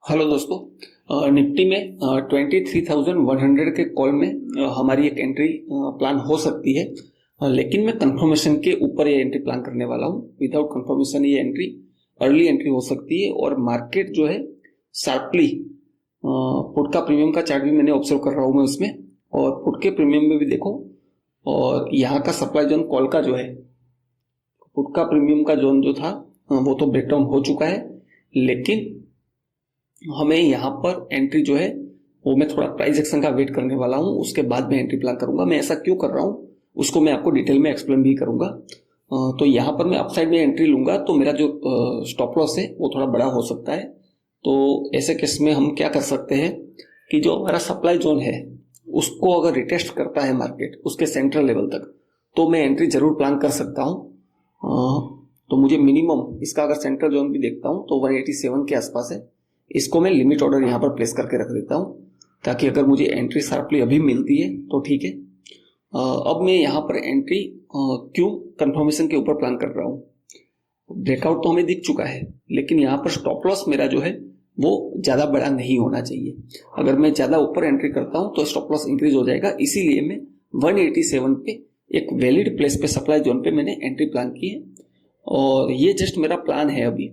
Hello दोस्तों, Nifty में 23,100 के कॉल में हमारी एक एंट्री प्लान हो सकती है। लेकिन मैं कंफर्मेशन के ऊपर ये एंट्री प्लान करने वाला हूँ। विदाउट कंफर्मेशन ये एंट्री अर्ली एंट्री हो सकती है और मार्केट जो है शार्पली पुट का प्रीमियम का चार्ट भी मैंने ऑब्जर्व कर रहा हूँ मैं उसमें, और पुट के प्रीमियम में भी देखो, और यहाँ का सप्लाई जोन कॉल का जो है, पुट का प्रीमियम का जोन जो था वो तो ब्रेकडाउन हो चुका है, लेकिन हमें यहाँ पर एंट्री जो है वो मैं थोड़ा प्राइस एक्शन का वेट करने वाला हूँ, उसके बाद मैं एंट्री प्लान करूंगा। मैं ऐसा क्यों कर रहा हूँ उसको मैं आपको डिटेल में एक्सप्लेन भी करूंगा। तो यहाँ पर मैं अपसाइड में एंट्री लूंगा तो मेरा जो स्टॉप लॉस है वो थोड़ा बड़ा हो सकता है। तो ऐसे केस में हम क्या कर सकते हैं कि जो हमारा सप्लाई जोन है उसको अगर रिटेस्ट करता है मार्केट उसके सेंट्रल लेवल तक, तो मैं एंट्री जरूर प्लान कर सकता हूँ। तो मुझे मिनिमम इसका अगर सेंट्रल जोन भी देखता हूँ तो 187 के आसपास है। इसको मैं लिमिट ऑर्डर यहाँ पर प्लेस करके रख देता हूँ, ताकि अगर मुझे एंट्री शार्पली अभी मिलती है तो ठीक है। अब मैं यहाँ पर एंट्री क्यों कंफर्मेशन के ऊपर प्लान कर रहा हूँ। ब्रेकआउट तो हमें दिख चुका है, लेकिन यहाँ पर स्टॉप लॉस मेरा जो है वो ज़्यादा बड़ा नहीं होना चाहिए। अगर मैं ज़्यादा ऊपर एंट्री करता हूँ तो स्टॉप लॉस इंक्रीज हो जाएगा, इसीलिए मैं 187 पे एक वैलिड प्लेस पे सप्लाई जोन पे मैंने एंट्री प्लान की है। और ये जस्ट मेरा प्लान है। अभी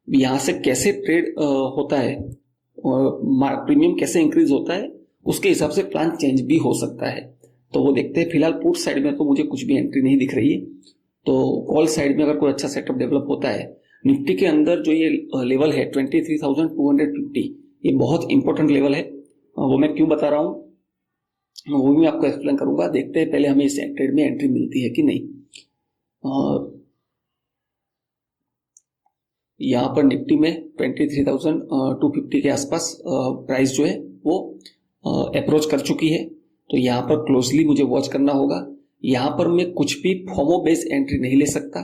यहाँ से कैसे ट्रेड होता है और प्रीमियम कैसे इंक्रीज होता है उसके हिसाब से प्लान चेंज भी हो सकता है, तो वो देखते हैं। फिलहाल पुट साइड में तो मुझे कुछ भी एंट्री नहीं दिख रही है। तो कॉल साइड में अगर कोई अच्छा सेटअप डेवलप होता है, निफ्टी के अंदर जो ये लेवल है 23,250, ये बहुत इंपॉर्टेंट लेवल है। वो मैं क्यों बता रहा हूँ वो भी मैं आपको एक्सप्लेन करूंगा। देखते हैं पहले हमें इस ट्रेड में एंट्री मिलती है कि नहीं। यहाँ पर निफ्टी में 23,250 के आसपास प्राइस जो है वो अप्रोच कर चुकी है, तो यहाँ पर क्लोजली मुझे वॉच करना होगा। यहाँ पर मैं कुछ भी फोमो बेस एंट्री नहीं ले सकता,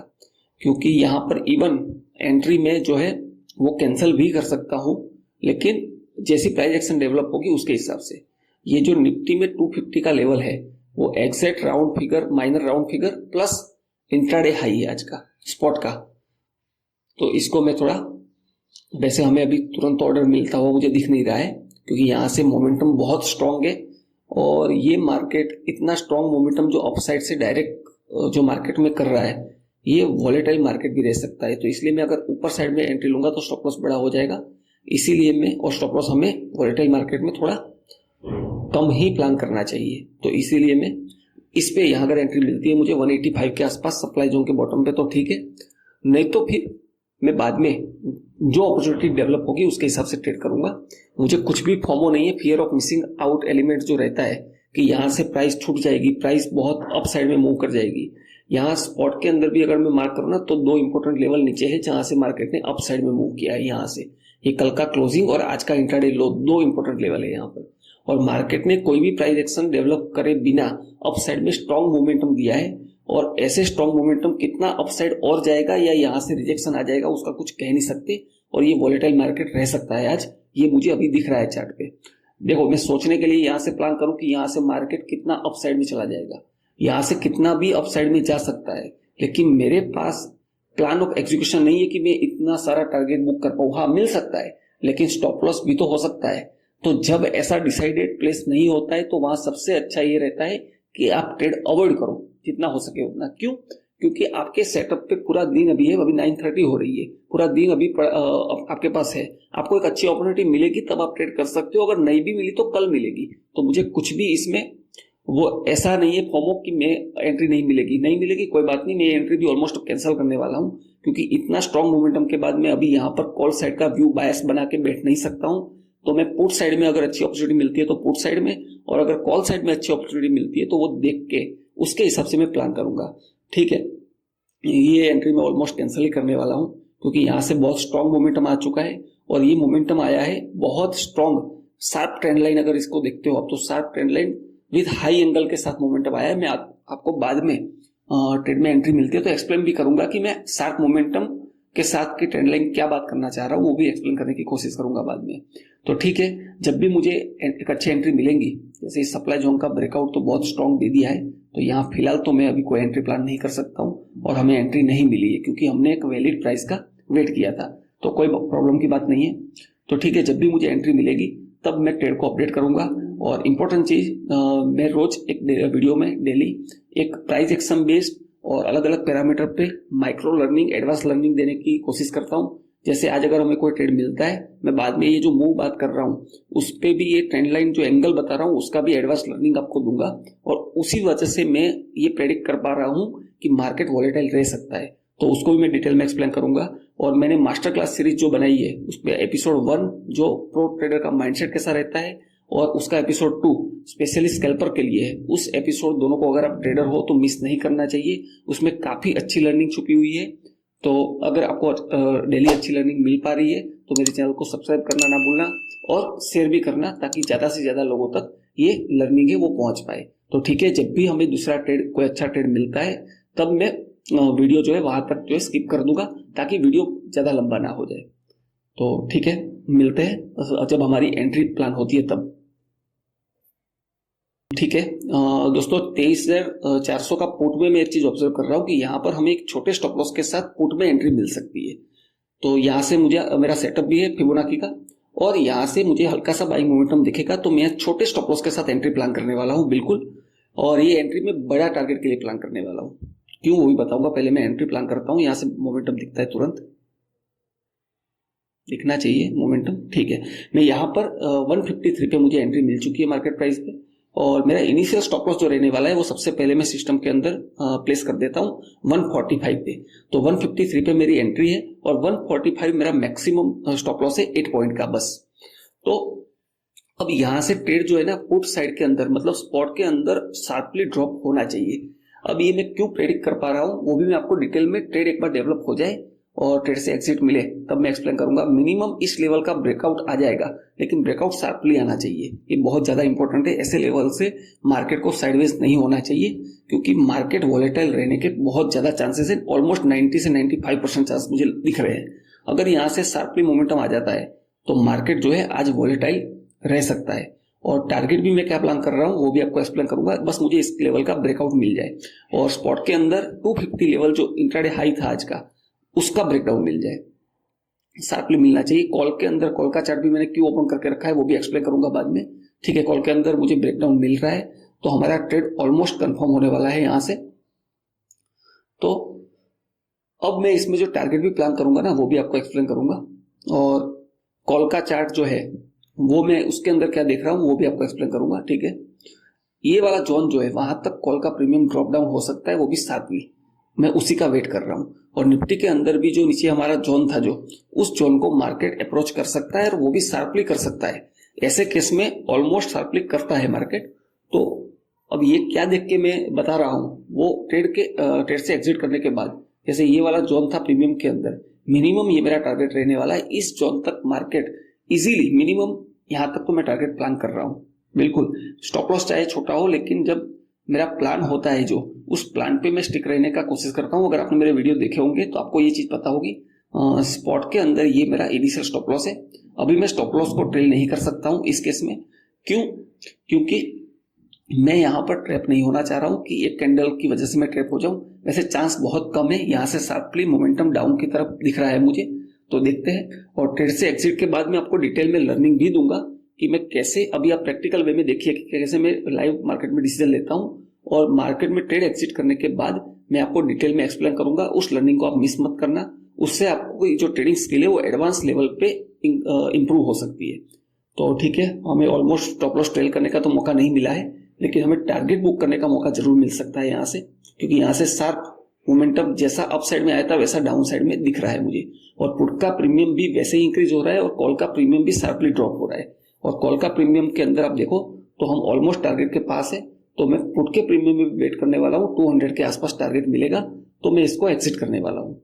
क्योंकि यहाँ पर इवन एंट्री में जो है वो कैंसिल भी कर सकता हूँ, लेकिन जैसी प्राइस एक्शन डेवलप होगी उसके हिसाब से। ये जो निफ्टी में 250 का लेवल है वो exact round figure, minor round figure plus intraday high है आज का स्पॉट का। तो इसको मैं थोड़ा, वैसे हमें अभी तुरंत ऑर्डर मिलता हुआ मुझे दिख नहीं रहा है, क्योंकि यहाँ से मोमेंटम बहुत स्ट्रांग है और ये मार्केट इतना स्ट्रांग मोमेंटम जो अपसाइड से डायरेक्ट जो मार्केट में कर रहा है, ये वॉलेटाइल मार्केट भी रह सकता है। तो इसलिए मैं अगर ऊपर साइड में एंट्री लूंगा तो स्टॉप लॉस बड़ा हो जाएगा, इसीलिए मैं, और स्टॉप लॉस हमें वॉलेटाइल मार्केट में थोड़ा कम ही प्लान करना चाहिए। तो इसीलिए मैं इस पे यहाँ अगर एंट्री मिलती है मुझे 185 के आसपास सप्लाई जोन के बॉटम पे तो ठीक है, नहीं तो फिर मैं बाद में जो अपॉर्चुनिटी डेवलप होगी उसके हिसाब से ट्रेड करूंगा। मुझे कुछ भी फॉर्मो नहीं है, fear of missing out element जो रहता है कि यहाँ से प्राइस छूट जाएगी, प्राइस बहुत अप साइड में मूव कर जाएगी। यहाँ स्पॉट के अंदर भी अगर मैं मार्क करूँ ना तो दो इंपॉर्टेंट लेवल नीचे है जहां से मार्केट ने अप साइड में मूव किया है। यहाँ से ये कल का क्लोजिंग और आज का इंट्राडे लो, दो इंपॉर्टेंट लेवल है यहाँ पर। और मार्केट ने कोई भी प्राइस एक्शन डेवलप करे बिना अप साइड में स्ट्रॉन्ग मोमेंटम दिया है, और ऐसे स्ट्रॉन्ग मोमेंटम कितना अपसाइड और जाएगा या यहाँ से रिजेक्शन आ जाएगा उसका कुछ कह नहीं सकते। और ये वॉलेटाइल मार्केट रह सकता है आज, ये मुझे अभी दिख रहा है चार्ट पे। देखो, मैं सोचने के लिए यहाँ से प्लान करूं कि यहाँ से मार्केट कितना अपसाइड में चला जाएगा, यहाँ से कितना भी अपसाइड में जा सकता है, लेकिन मेरे पास प्लान ऑफ एग्जीक्यूशन नहीं है कि मैं इतना सारा टारगेट बुक कर पाऊँ। हाँ, मिल सकता है, लेकिन स्टॉप लॉस भी तो हो सकता है। तो जब ऐसा डिसाइडेड प्लेस नहीं होता है तो वहां सबसे अच्छा ये रहता है कि आप ट्रेड अवॉइड करो जितना हो सके उतना। क्यों? क्योंकि आपके सेटअप पे पूरा दिन अभी है, अभी 9:30 हो रही है, पूरा दिन अभी आपके पास है। आपको एक अच्छी अपॉर्चुनिटी मिलेगी तब आप ट्रेड कर सकते हो, अगर नहीं भी मिली तो कल मिलेगी। तो मुझे कुछ भी इसमें वो ऐसा नहीं है फोमो कि मैं एंट्री नहीं मिलेगी, कोई बात नहीं, मैं एंट्री भी ऑलमोस्ट कैंसिल करने वाला हूँ, क्योंकि इतना स्ट्रॉन्ग मोमेंटम के बाद मैं अभी यहाँ पर कॉल साइड का व्यू बायस बना के बैठ नहीं सकता हूँ। तो मैं पुट साइड में अगर अच्छी अपॉर्चुनिटी मिलती है तो पुट साइड में, और अगर कॉल साइड में अच्छी अपॉर्चुनिटी मिलती है तो वो देख के उसके हिसाब से मैं प्लान करूंगा। ठीक है, ये एंट्री मैं ऑलमोस्ट कैंसिल ही करने वाला हूं, क्योंकि यहाँ से बहुत स्ट्रॉन्ग मोमेंटम आ चुका है और ये मोमेंटम आया है बहुत स्ट्रॉन्ग शार्प ट्रेंड लाइन। अगर इसको देखते हो आप तो sharp trend line with high angle के साथ मोमेंटम आया है। मैं आपको बाद में ट्रेड में एंट्री मिलती है तो एक्सप्लेन भी करूंगा कि मैं शार्प मोमेंटम के साथ की ट्रेंड लाइन क्या बात करना चाह रहा हूँ, वो भी एक्सप्लेन करने की कोशिश करूंगा बाद में। तो ठीक है, जब भी मुझे एक अच्छी एंट्री मिलेंगी, जैसे इस सप्लाई जोन का ब्रेकआउट तो बहुत स्ट्रॉन्ग दे दिया है, तो यहाँ फिलहाल तो मैं अभी कोई एंट्री प्लान नहीं कर सकता हूँ, और हमें एंट्री नहीं मिली है क्योंकि हमने एक वैलिड प्राइस का वेट किया था। तो कोई प्रॉब्लम की बात नहीं है। तो ठीक है, जब भी मुझे एंट्री मिलेगी तब मैं ट्रेड को अपडेट करूंगा। और इम्पोर्टेंट चीज, मैं रोज एक वीडियो में डेली एक प्राइस एक्शन बेस्ड और अलग अलग पैरामीटर पे माइक्रो लर्निंग, एडवांस लर्निंग देने की कोशिश करता हूँ। जैसे आज अगर हमें कोई ट्रेड मिलता है, मैं बाद में ये जो मूव बात कर रहा हूँ उस पे भी, ये ट्रेंड लाइन जो एंगल बता रहा हूँ उसका भी एडवांस लर्निंग आपको दूंगा। और उसी वजह से मैं ये प्रेडिक्ट कर पा रहा हूँ कि मार्केट वॉलेटाइल रह सकता है, तो उसको भी मैं डिटेल में एक्सप्लेन करूंगा। और मैंने मास्टर क्लास सीरीज जो बनाई है उसमें एपिसोड 1 जो प्रो ट्रेडर का माइंडसेट कैसा रहता है, और उसका एपिसोड 2 स्पेशली स्कैल्पर के लिए है। उस एपिसोड दोनों को अगर आप ट्रेडर हो तो मिस नहीं करना चाहिए, उसमें काफी अच्छी लर्निंग छुपी हुई है। तो अगर आपको डेली अच्छी लर्निंग मिल पा रही है तो मेरे चैनल को सब्सक्राइब करना ना भूलना और शेयर भी करना, ताकि ज्यादा से ज्यादा लोगों तक ये लर्निंग है वो पहुंच पाए। तो ठीक है, जब भी हमें दूसरा ट्रेड, कोई अच्छा ट्रेड मिलता है, तब मैं वीडियो जो है वहां तक जो है स्किप कर दूंगा, ताकि वीडियो ज्यादा लंबा ना हो जाए। तो ठीक है, मिलते हैं जब हमारी एंट्री प्लान होती है तब। ठीक है दोस्तों, 23,400 का पुट में मैं एक चीज ऑब्जर्व कर रहा हूँ कि यहाँ पर हमें एक छोटे स्टॉप लॉस के साथ पुट में एंट्री मिल सकती है। तो यहाँ से मुझे मेरा सेटअप भी है फिबोनाची का, और यहाँ से मुझे हल्का सा बाइंग मोमेंटम दिखेगा, तो मैं छोटे स्टॉप लॉस के साथ एंट्री प्लान करने वाला हूँ बिल्कुल। और ये एंट्री में बड़ा टारगेट के लिए प्लान करने वाला हूँ, क्यों वो भी बताऊंगा। पहले मैं एंट्री प्लान करता हूँ। यहाँ से मोमेंटम दिखता है, तुरंत दिखना चाहिए मोमेंटम। ठीक है, मैं यहाँ पर 153 पे मुझे एंट्री मिल चुकी है मार्केट प्राइस पे, और मेरा इनिशियल स्टॉप लॉस जो रहने वाला है वो सबसे पहले मैं सिस्टम के अंदर प्लेस कर देता हूँ 145 पे। तो 153 पे मेरी एंट्री है और 145 मेरा मैक्सिमम स्टॉप लॉस है 8 पॉइंट का बस। तो अब यहाँ से ट्रेड जो है ना पुट साइड के अंदर, मतलब स्पॉट के अंदर शार्पली ड्रॉप होना चाहिए। अब ये मैं क्यों प्रेडिक्ट कर पा रहा हूँ वो भी मैं आपको डिटेल में, ट्रेड एक बार डेवलप हो जाए और ट्रेड से एग्जिट मिले तब मैं एक्सप्लेन करूंगा। मिनिमम इस लेवल का ब्रेकआउट आ जाएगा, लेकिन ब्रेकआउट शार्पली आना चाहिए, ये बहुत ज्यादा इंपॉर्टेंट है। ऐसे लेवल से मार्केट को साइडवेज नहीं होना चाहिए, क्योंकि मार्केट वॉलेटाइल रहने के बहुत ज्यादा चांसेस है। ऑलमोस्ट 90 से 95% चांस मुझे दिख रहे हैं। अगर यहाँ से शार्पली मोमेंटम आ जाता है तो मार्केट जो है आज वॉलेटाइल रह सकता है। और टारगेट भी मैं क्या प्लान कर रहा हूँ वो भी आपको एक्सप्लेन करूंगा, बस मुझे इस लेवल का ब्रेकआउट मिल जाए और स्पॉट के अंदर 250 लेवल जो इंट्राडे हाई था आज का, उसका ब्रेकडाउन मिल जाए, शार्पली मिलना चाहिए। कॉल के अंदर, कॉल का चार्ट भी मैंने क्यों ओपन करके रखा है वो भी एक्सप्लेन करूंगा बाद में। ठीक है, कॉल के अंदर मुझे ब्रेकडाउन मिल रहा है तो हमारा ट्रेड ऑलमोस्ट कंफर्म होने वाला है यहां से। तो अब मैं इसमें जो टारगेट भी प्लान करूंगा ना वो भी आपको एक्सप्लेन करूंगा, और कॉल का चार्ट जो है वो मैं उसके अंदर क्या देख रहा हूं वो भी आपको एक्सप्लेन करूंगा। ठीक है, ये वाला जोन जो है वहां तक कॉल का प्रीमियम ड्रॉप डाउन हो सकता है, वो भी शार्पली, मैं उसी का वेट कर रहा हूं। और निफ्टी के अंदर भी जो नीचे हमारा जोन था, जो उस जोन को मार्केट अप्रोच कर सकता है और वो भी शार्पली कर सकता है। ऐसे केस में ऑलमोस्ट शार्पली करता है मार्केट। तो अब ये क्या देख के मैं बता रहा हूं, वो ट्रेड से एग्जिट करने के बाद, जैसे ये वाला जोन था प्रीमियम के अंदर, मिनिमम ये मेरा टारगेट रहने वाला है। इस जोन तक मार्केट इजीली, मिनिमम यहां तक तो मैं टारगेट प्लान कर रहा हूं बिल्कुल। स्टॉप लॉस चाहे छोटा हो, लेकिन जब मेरा प्लान होता है जो, उस प्लान पे मैं स्टिक रहने का कोशिश करता हूं। अगर आपने मेरे वीडियो देखे होंगे तो आपको ये चीज पता होगी। स्पॉट के अंदर ये मेरा इनिशियल स्टॉप लॉस है। अभी मैं स्टॉप लॉस को ट्रेल नहीं कर सकता हूं इस केस में। क्यों? क्योंकि मैं यहां पर ट्रैप नहीं होना चाह रहा हूं कि एक कैंडल की वजह से मैं ट्रैप हो जाऊं। वैसे चांस बहुत कम है, यहां से शार्पली मोमेंटम डाउन की तरफ दिख रहा है मुझे, तो देखते हैं। और ट्रेड से एग्जिट के बाद मैं आपको डिटेल में लर्निंग भी दूंगा कि मैं कैसे, अभी आप प्रैक्टिकल वे में देखिए कि कैसे मैं लाइव मार्केट में डिसीजन लेता हूं, और मार्केट में ट्रेड एग्जिट करने के बाद मैं आपको डिटेल में एक्सप्लेन करूंगा। उस लर्निंग को आप मिस मत करना, उससे आपको जो ट्रेडिंग स्किल है वो एडवांस लेवल पे इंप्रूव हो सकती है। तो ठीक है, हमें ऑलमोस्ट स्टॉप लॉस ट्रेल करने का तो मौका नहीं मिला है, लेकिन हमें टारगेट बुक करने का मौका जरूर मिल सकता है यहाँ से, क्योंकि यहाँ से शार्प मोमेंटम जैसा अप साइड में आया था वैसा डाउन साइड में दिख रहा है मुझे। और पुट का प्रीमियम भी वैसे ही इंक्रीज हो रहा है और कॉल का प्रीमियम भी शार्पली ड्रॉप हो रहा है। और कॉल का प्रीमियम के अंदर आप देखो तो हम ऑलमोस्ट टारगेट के पास है। तो मैं पुट के प्रीमियम में वेट करने वाला हूँ, 200 के आसपास टारगेट मिलेगा तो मैं इसको एग्जिट करने वाला हूँ,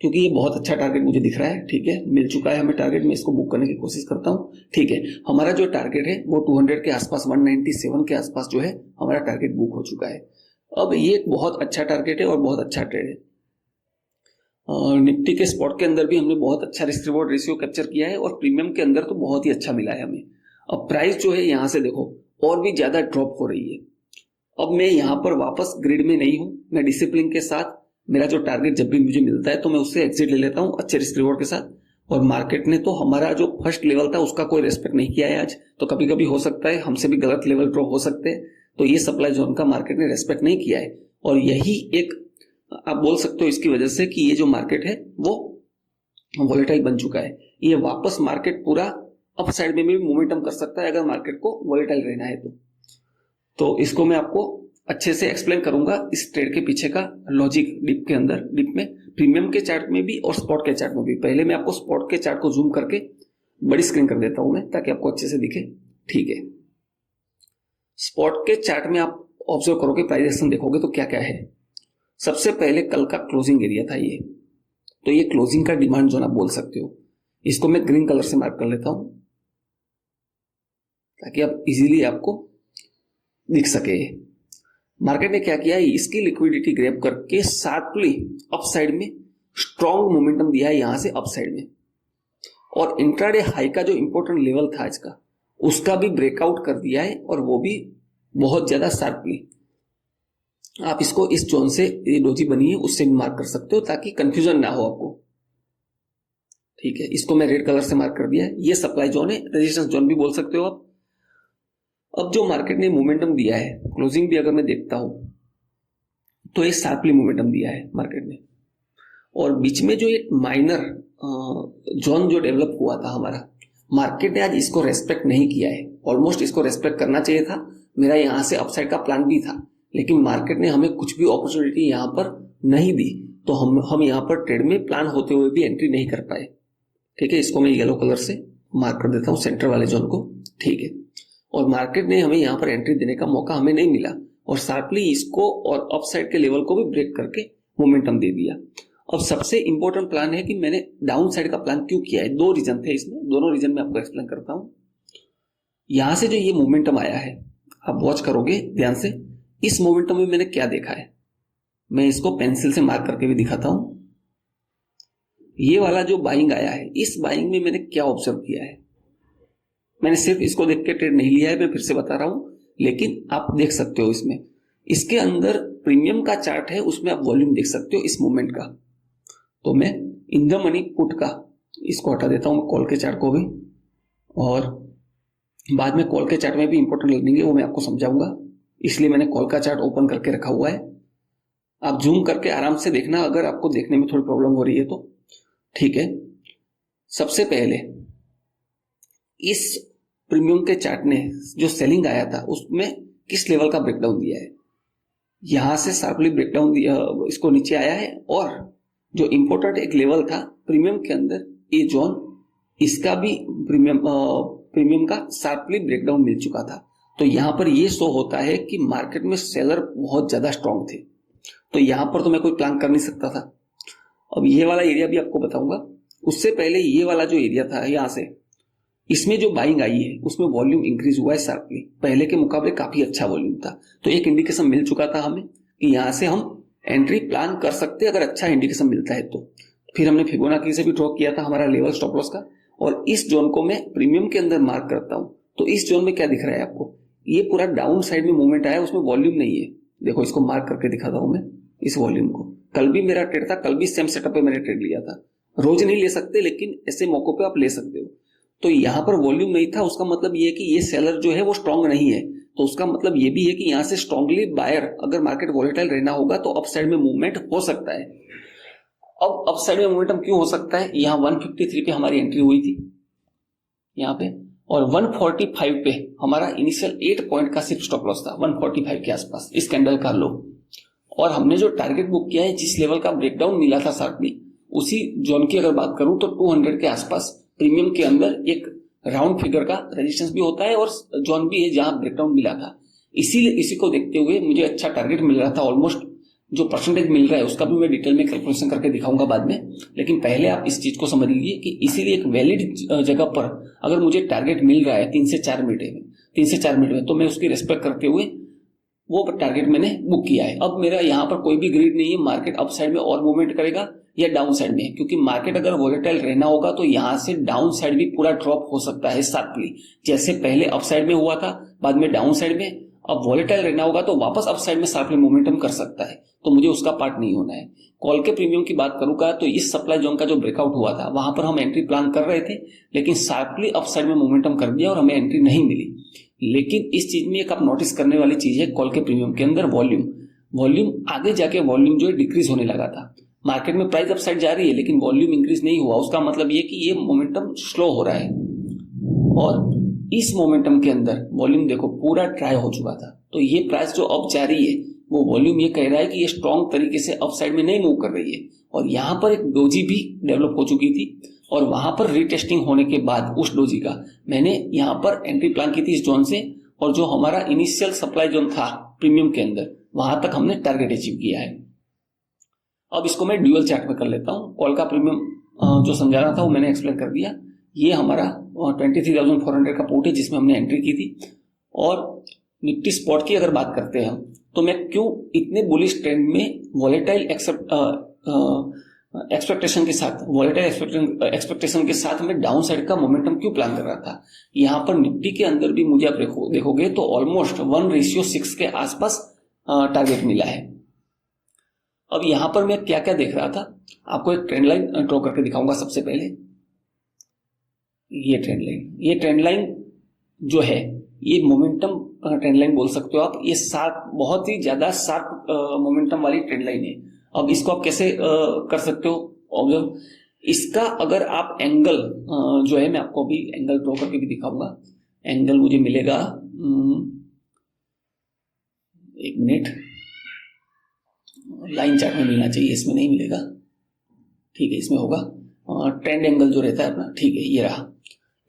क्योंकि ये बहुत अच्छा टारगेट मुझे दिख रहा है। ठीक है, मिल चुका है हमें टारगेट, मैं इसको बुक करने की कोशिश करता हूँ। ठीक है, हमारा जो टारगेट है वो 200 के आसपास, 197 के आसपास जो है हमारा टारगेट बुक हो चुका है। अब ये एक बहुत अच्छा टारगेट है और बहुत अच्छा ट्रेड है। निफ्टी के स्पॉट के अंदर भी हमने बहुत अच्छा रिस्क रिवॉर्ड रेशियो कैप्चर किया है और प्रीमियम के अंदर तो बहुत ही अच्छा मिला है हमें। अब प्राइस जो है यहाँ से देखो और भी ज्यादा ड्रॉप हो रही है। अब मैं यहाँ पर वापस ग्रिड में नहीं हूँ, मैं डिसिप्लिन के साथ, मेरा जो टारगेट जब भी मुझे मिलता है तो मैं उससे एग्जिट ले लेता हूँ अच्छे रिस्क रिवॉर्ड के साथ। और मार्केट ने तो हमारा जो फर्स्ट लेवल था उसका कोई रेस्पेक्ट नहीं किया है आज। तो कभी कभी हो सकता है हमसे भी गलत लेवल ड्रॉ हो सकते हैं, तो ये सप्लाई जोन का मार्केट ने रेस्पेक्ट नहीं किया है। और यही एक आप बोल सकते हो इसकी वजह से कि ये जो मार्केट है वो वॉलेटाइल बन चुका है। ये वापस मार्केट पूरा अप साइड में भी मोमेंटम कर सकता है अगर मार्केट को वॉलेटाइल रहना है तो इसको मैं आपको अच्छे से एक्सप्लेन करूंगा इस ट्रेड के पीछे का लॉजिक डिप के अंदर, डिप में प्रीमियम के चार्ट में भी और स्पॉट के चार्ट में भी। पहले मैं आपको स्पॉट के चार्ट को जूम करके बड़ी स्क्रीन कर देता हूं मैं, ताकि आपको अच्छे से दिखे। ठीक है, स्पॉट के चार्ट में आप ऑब्जर्व करोगे, प्राइस एक्शन देखोगे तो क्या क्या है। सबसे पहले कल का क्लोजिंग एरिया था ये, तो ये क्लोजिंग का डिमांड जोन आप बोल सकते हो। इसको मैं ग्रीन कलर से मार्क कर लेता हूं ताकि आप इजीली आपको दिख सके। मार्केट ने क्या किया है, इसकी लिक्विडिटी ग्रैब करके शार्पली अपसाइड में स्ट्रॉन्ग मोमेंटम दिया है यहां से अपसाइड में, और इंट्राडे हाई का जो इंपॉर्टेंट लेवल था आज का उसका भी ब्रेकआउट कर दिया है, और वो भी बहुत ज्यादा शार्पली। आप इसको इस जोन से, ये डोजी बनी है उससे भी मार्क कर सकते हो ताकि कंफ्यूजन ना हो आपको। ठीक है, इसको मैं रेड कलर से मार्क कर दिया है। ये सप्लाई जोन है, रेजिस्टेंस जोन भी बोल सकते हो आप। अब जो मार्केट ने मोमेंटम दिया है, क्लोजिंग भी अगर मैं देखता हूं तो एक शार्पली मोमेंटम दिया है मार्केट ने, और बीच में जो एक माइनर जोन जो डेवलप हुआ था हमारा, मार्केट ने आज इसको रेस्पेक्ट नहीं किया है। ऑलमोस्ट इसको रेस्पेक्ट करना चाहिए था, मेरा यहां से अपसाइड का प्लान भी था, लेकिन मार्केट ने हमें कुछ भी अपॉर्चुनिटी यहां पर नहीं दी, तो हम यहां पर ट्रेड में प्लान होते हुए भी एंट्री नहीं कर पाए। ठीक है, इसको मैं येलो कलर से मार्क कर देता हूं सेंटर वाले जोन को। ठीक है, और मार्केट ने हमें यहां पर एंट्री देने का मौका हमें नहीं मिला, और शार्पली इसको और अपसाइड के लेवल को भी ब्रेक करके मोमेंटम दे दिया। अब सबसे इंपॉर्टेंट प्लान है कि मैंने डाउन साइड का प्लान क्यों किया है। दो रीजन थे इसमें, दोनों रीजन में आपको एक्सप्लेन करता हूं। यहां से जो ये मोमेंटम आया है, आप वॉच करोगे ध्यान से, इस मोमेंटम में मैंने क्या देखा है, मैं इसको पेंसिल से मार्क करके भी दिखाता हूं। ये वाला जो बाइंग आया है, इस बाइंग में मैंने क्या ऑब्जर्व किया है। मैंने सिर्फ इसको देख के ट्रेड नहीं लिया है, मैं फिर से बता रहा हूं, लेकिन आप देख सकते हो इसमें, इसके अंदर प्रीमियम का चार्ट है, उसमें आप वॉल्यूम देख सकते हो इस मूवमेंट का। तो मैं इन द मनी पुट का इसको हटा देता हूं, कॉल के चार्ट को भी, और बाद में कॉल के चार्ट में भी इंपॉर्टेंट लर्निंग है वो मैं आपको समझाऊंगा, इसलिए मैंने कॉल का चार्ट ओपन करके रखा हुआ है। आप जूम करके आराम से देखना अगर आपको देखने में थोड़ी प्रॉब्लम हो रही है तो। ठीक है, सबसे पहले इस प्रीमियम के चार्ट ने जो सेलिंग आया था उसमें किस लेवल का ब्रेकडाउन दिया है। यहां से शार्पली ब्रेकडाउन दिया, इसको नीचे आया है, और जो इंपॉर्टेंट एक लेवल था प्रीमियम के अंदर, ये जोन, इसका भी प्रीमियम का शार्पली ब्रेकडाउन मिल चुका था। तो यहां पर ये शो होता है कि मार्केट में सेलर बहुत ज्यादा स्ट्रांग थे, तो यहां पर तो मैं कोई प्लान कर नहीं सकता था। अब ये वाला एरिया भी आपको बताऊंगा, उससे पहले ये वाला जो एरिया था यहां से, इसमें जो बाइंग आई है उसमें वॉल्यूम इंक्रीज हुआ है शार्पली, पहले के मुकाबले काफी अच्छा वॉल्यूम था। तो एक इंडिकेशन मिल चुका था हमें कि यहां से हम एंट्री प्लान कर सकते हैं अगर अच्छा इंडिकेशन मिलता है तो। फिर हमने फिबोनाची से भी ड्रॉ किया था हमारा लेवल स्टॉप लॉस का, और इस जोन को मैं प्रीमियम के अंदर मार्क करता हूं। तो इस जोन में क्या दिख रहा है आपको, ये पूरा डाउन साइड में मूवमेंट आया, उसमें वॉल्यूम नहीं है। देखो इसको मार्क करके दिखाता हूं मैं इस वॉल्यूम को। कल भी मेरा ट्रेड था, कल भी सेम सेटअप पे मैंने ट्रेड लिया था। रोज नहीं ले सकते, लेकिन ऐसे मौकों पे आप ले सकते हो। तो यहां पर वॉल्यूम नहीं था, उसका मतलब ये है कि ये सेलर जो है वो स्ट्रांग नहीं है। तो उसका मतलब ये भी है कि यहां से स्ट्रांगली बायर, अगर मार्केट वॉलेटाइल रहना होगा तो अपसाइड में मूवमेंट हो सकता है। अब अपसाइड में मूवमेंटम क्यों हो सकता है, यहां 153 पे हमारी एंट्री हुई थी यहां पे, और 145 पे हमारा इनिशियल 8 पॉइंट का सिर्फ स्टॉप लॉस था, 145 के आसपास इस कैंडल का लो। और हमने जो टारगेट बुक किया है, जिस लेवल का ब्रेकडाउन मिला था शार्पली, उसी जोन की अगर बात करूं तो 200 के आसपास प्रीमियम के अंदर एक राउंड फिगर का रेजिस्टेंस भी होता है और जोन भी है जहां ब्रेकडाउन मिला था। इसीलिए इसी को देखते हुए मुझे अच्छा टारगेट मिल रहा था, ऑलमोस्ट जो परसेंटेज मिल रहा है उसका भी मैं डिटेल में कैलकुलेशन करके दिखाऊंगा बाद में। लेकिन पहले आप इस चीज को समझ लीजिए कि इसीलिए एक वैलिड जगह पर अगर मुझे टारगेट मिल रहा है 3 से 4 मिनट में, तो मैं उसकी रेस्पेक्ट करते हुए वो टारगेट मैंने बुक किया है। अब मेरा यहाँ पर कोई भी ग्रीड नहीं है, मार्केट अप साइड में और मूवमेंट करेगा या डाउन साइड में, क्योंकि मार्केट अगर वॉलेटाइल रहना होगा तो यहाँ से डाउन साइड भी पूरा ड्रॉप हो सकता है शार्पली, जैसे पहले अप साइड में हुआ था, बाद में डाउन साइड में, अब वॉलेटाइल रहना होगा तो वापस अपसाइड में शार्पली मोमेंटम कर सकता है, तो मुझे उसका पार्ट नहीं होना है। कॉल के प्रीमियम की बात करूंगा तो इस सप्लाई जोन का जो ब्रेकआउट हुआ था वहां पर हम एंट्री प्लान कर रहे थे, लेकिन शार्पली अपसाइड में मोमेंटम कर दिया और हमें एंट्री नहीं मिली। लेकिन इस चीज में एक आप नोटिस करने वाली चीज है, कॉल के प्रीमियम के अंदर वॉल्यूम आगे जाके वॉल्यूम जो है डिक्रीज होने लगा था। मार्केट में प्राइस अपसाइड जा रही है लेकिन वॉल्यूम इंक्रीज नहीं हुआ, उसका मतलब ये कि ये मोमेंटम स्लो हो रहा है। और इस मोमेंटम के अंदर वॉल्यूम देखो पूरा ट्राई हो चुका था, तो ये प्राइस जो अब जा रही है वो वॉल्यूम ये कह रहा है कि ये स्ट्रॉन्ग तरीके से अपसाइड में नहीं मूव कर रही है। और यहाँ पर एक डोजी भी डेवलप हो चुकी थी और वहां पर रीटेस्टिंग होने के बाद उस डोजी का मैंने यहाँ पर एंट्री प्लान की थी इस जोन से, और जो हमारा इनिशियल सप्लाई जोन था प्रीमियम के अंदर वहां तक हमने टारगेट अचीव किया है। अब इसको मैं ड्यूअल चार्ट में कर लेता हूँ। कॉल का प्रीमियम जो समझाना था वो मैंने एक्सप्लेन कर दिया। ये हमारा 23,400 का पोर्ट है जिसमें हमने एंट्री की थी। और निफ्टी स्पॉट की अगर बात करते हैं हम, तो मैं क्यों इतने बुलिश ट्रेंड में वॉलेटाइल एक्सपेक्टेशन के साथ मैं डाउन साइड का मोमेंटम क्यों प्लान कर रहा था। यहाँ पर निफ्टी के अंदर भी मुझे आप देखोगे तो ऑलमोस्ट 1:6 के आसपास टारगेट मिला है। अब यहाँ पर मैं क्या क्या देख रहा था, आपको एक ट्रेंड लाइन ड्रॉ करके दिखाऊंगा। सबसे पहले ये ट्रेंड लाइन जो है ये मोमेंटम ट्रेंड लाइन बोल सकते हो आप। ये बहुत ही ज्यादा शार्प मोमेंटम वाली ट्रेंड लाइन है। अब इसको आप कैसे कर सकते हो ऑब्जर्व, इसका अगर आप एंगल जो है, मैं आपको अभी एंगल ड्रॉ करके भी दिखाऊंगा। एंगल मुझे मिलेगा, एक मिनट, लाइन चार्ट में मिलना चाहिए, इसमें नहीं मिलेगा, ठीक है इसमें होगा। ट्रेंड एंगल जो रहता है अपना, ठीक है ये रहा।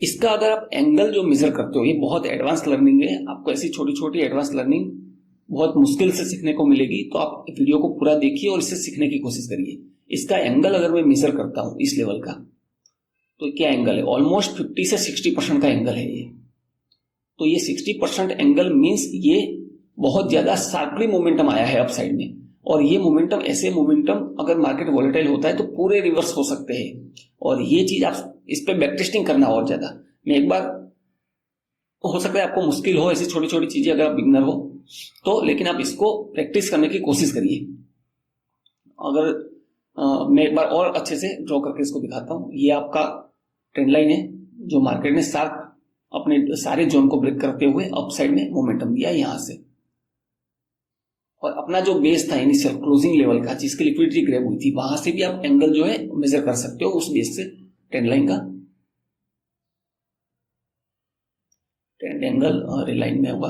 इसका अगर आप एंगल जो मेजर करते हो, ये बहुत एडवांस लर्निंग है, आपको ऐसी छोटी छोटी एडवांस लर्निंग बहुत मुश्किल से सीखने को मिलेगी, तो आप वीडियो को पूरा देखिए और इससे सीखने की कोशिश करिए। इसका एंगल अगर मैं मेजर करता हूं इस लेवल का, तो क्या एंगल है, ऑलमोस्ट 50 से 60% का एंगल है ये। तो ये 60% एंगल मीन्स ये बहुत ज्यादा शार्पली मोमेंटम आया है अपसाइड में। और ये मोमेंटम, ऐसे मोमेंटम अगर मार्केट वॉलेटाइल होता है तो पूरे रिवर्स हो सकते हैं। और ये चीज आप इस पे बैक टेस्टिंग करना और ज्यादा, मैं एक बार, हो सकता है आपको मुश्किल हो ऐसी छोटी छोटी चीजें अगर आप बिगनर हो तो, लेकिन आप इसको प्रैक्टिस करने की कोशिश करिए। अगर मैं एक बार और अच्छे से ड्रॉ करके इसको दिखाता हूं। ये आपका ट्रेंड लाइन है जो मार्केट ने शार्प अपने सारे जोन को ब्रेक करते हुए अपसाइड में मोमेंटम दिया यहां से। और अपना जो बेस था इनिशियल क्लोजिंग लेवल का, जिसकी लिक्विडिटी ग्रैब हुई थी, वहां से भी आप एंगल जो है मेजर कर सकते हो उस बेस से। ट्रेंड लाइन का ट्रेंड एंगल और लाइन में होगा,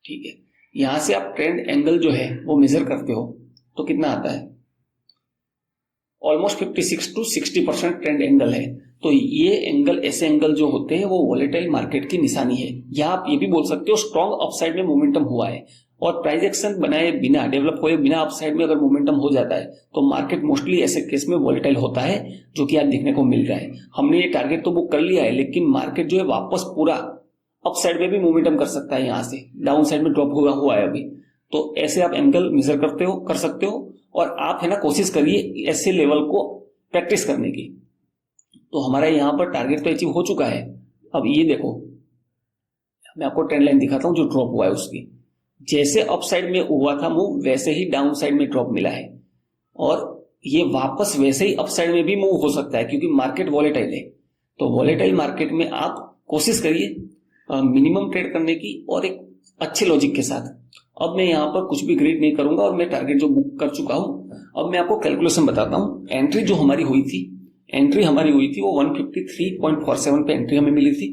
ठीक है। यहां से आप ट्रेंड एंगल जो है वो मेजर करते हो तो कितना आता है, ऑलमोस्ट 56 to 60% ट्रेंड एंगल है। तो ये एंगल, ऐसे एंगल जो होते हैं वो वॉलेटाइल मार्केट की निशानी है, या आप ये भी बोल सकते हो स्ट्रॉन्ग अपसाइड में मोमेंटम हुआ है। और प्राइस एक्शन बनाए बिना, डेवलप हुए बिना अपसाइड में अगर मोमेंटम हो जाता है तो मार्केट मोस्टली ऐसे केस में वॉलेटाइल होता है, जो कि आज देखने को मिल रहा है। हमने ये टारगेट तो बुक कर लिया है, लेकिन मार्केट जो है वापस पूरा अपसाइड में भी मोमेंटम कर सकता है, यहां से डाउन साइड में ड्रॉप हुआ है अभी। तो ऐसे आप एंगल मेजर कर सकते हो। और आप है ना कोशिश करिए ऐसे लेवल को प्रैक्टिस करने की। तो हमारा यहाँ पर टारगेट तो अचीव हो चुका है। अब ये देखो, मैं आपको ट्रेंड लाइन दिखाता हूँ जो ड्रॉप हुआ है उसकी। जैसे अप साइड में हुआ था मूव, वैसे ही डाउन साइड में ड्रॉप मिला है। और ये वापस वैसे ही अप साइड में भी मूव हो सकता है, क्योंकि मार्केट वॉलेटाइल है। तो वॉलेटाइल मार्केट में आप कोशिश करिए मिनिमम ट्रेड करने की, और एक अच्छे लॉजिक के साथ। अब मैं यहाँ पर कुछ भी ग्रीड नहीं करूंगा और मैं टारगेट जो बुक कर चुका हूं। अब मैं आपको कैलकुलेशन बताता हूं। एंट्री जो हमारी हुई थी वो 153.47 पे एंट्री हमें मिली थी।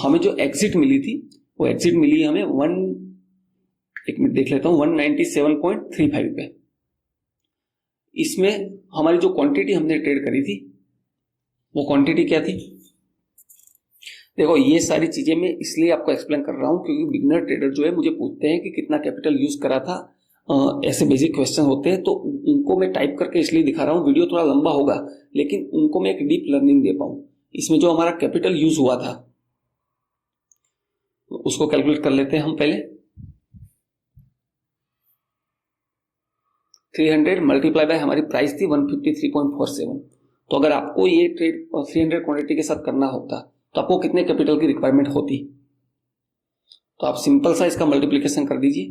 हमें जो एग्जिट मिली थी वो एग्जिट मिली हमें एक मिनट देख लेता हूं, 197.35 पे। इसमें हमारी जो क्वांटिटी हमने ट्रेड करी थी वो क्वांटिटी क्या थी, देखो ये सारी चीजें मैं इसलिए आपको एक्सप्लेन कर रहा हूं क्योंकि बिगनर ट्रेडर जो है मुझे पूछते हैं कि कितना कैपिटल यूज करा था। ऐसे बेसिक क्वेश्चन होते हैं, तो उनको मैं टाइप करके इसलिए दिखा रहा हूं। वीडियो थोड़ा लंबा होगा, लेकिन उनको मैं एक डीप लर्निंग दे पाऊं। इसमें जो हमारा कैपिटल यूज हुआ था उसको कैलकुलेट कर लेते हैं हम पहले। 300 मल्टीप्लाई बाय हमारी प्राइस थी 153.47। तो अगर आपको ये ट्रेड 300 क्वांटिटी के साथ करना होता तो आपको कितने कैपिटल की रिक्वायरमेंट होती? तो आप सिंपल सा इसका मल्टीप्लिकेशन कर दीजिए,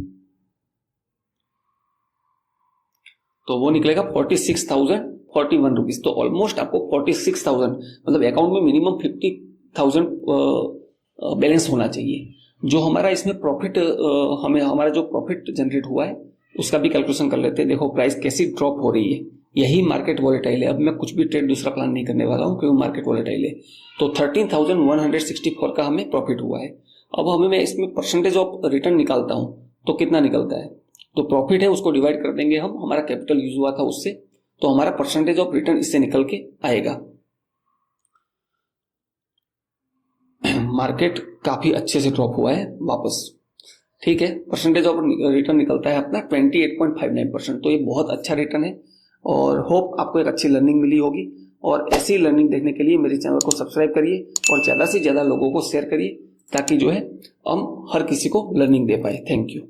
तो वो निकलेगा 46,041 रुपीज। तो ऑलमोस्ट आपको 46,000 मतलब अकाउंट में मिनिमम 50,000 बैलेंस होना चाहिए। जो हमारा इसमें प्रॉफिट हमें हमारा जो प्रॉफिट जनरेट हुआ है उसका भी कैलकुलेशन कर लेते हैं। देखो प्राइस कैसी ड्रॉप हो रही है, यही मार्केट वॉलेटाइल है। अब मैं कुछ भी ट्रेड दूसरा प्लान नहीं करने वाला हूँ क्योंकि मार्केट वॉलेटाइल है। तो 13,164 का हमें प्रॉफिट हुआ है। अब हमें मैं इसमें परसेंटेज ऑफ रिटर्न निकालता हूँ तो कितना निकलता है, तो प्रॉफिट है उसको डिवाइड कर देंगे हम, हमारा कैपिटल यूज हुआ था उससे, तो हमारा परसेंटेज ऑफ रिटर्न इससे निकल के आएगा। मार्केट काफी अच्छे से ड्रॉप हुआ है वापस, ठीक है। परसेंटेज ऑफ रिटर्न निकलता है अपना 28.59%। तो ये बहुत अच्छा रिटर्न है और होप आपको एक अच्छी लर्निंग मिली होगी। और ऐसी लर्निंग देखने के लिए मेरे चैनल को सब्सक्राइब करिए और ज़्यादा से ज़्यादा लोगों को शेयर करिए ताकि जो है हम हर किसी को लर्निंग दे पाए। Thank you.